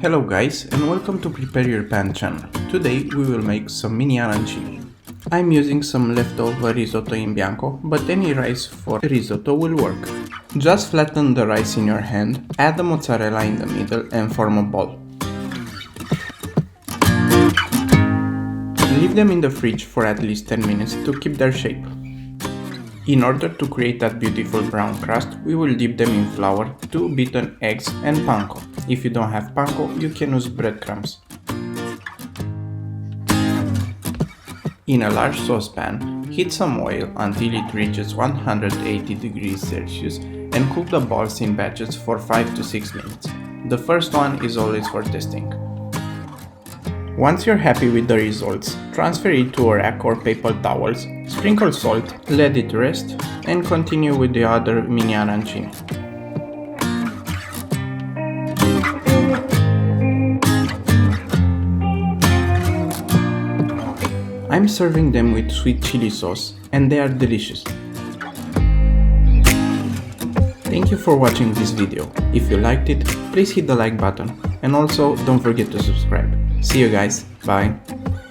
Hello guys and welcome to Prepare Your Pan channel. Today we will make some mini arancini. I'm using some leftover risotto in bianco, but any rice for risotto will work. Just flatten the rice in your hand, add the mozzarella in the middle and form a ball. Leave them in the fridge for at least 10 minutes to keep their shape. In order to create that beautiful brown crust, we will dip them in flour, 2 beaten eggs and panko. If you don't have panko, you can use breadcrumbs. In a large saucepan, heat some oil until it reaches 180 degrees Celsius and cook the balls in batches for 5 to 6 minutes. The first one is always for testing. Once you're happy with the results, transfer it to a rack or paper towels, sprinkle salt, let it rest, and continue with the other mini arancini. I'm serving them with sweet chili sauce, and they are delicious. Thank you for watching this video. If you liked it, please hit the like button, and also don't forget to subscribe. See you guys, bye!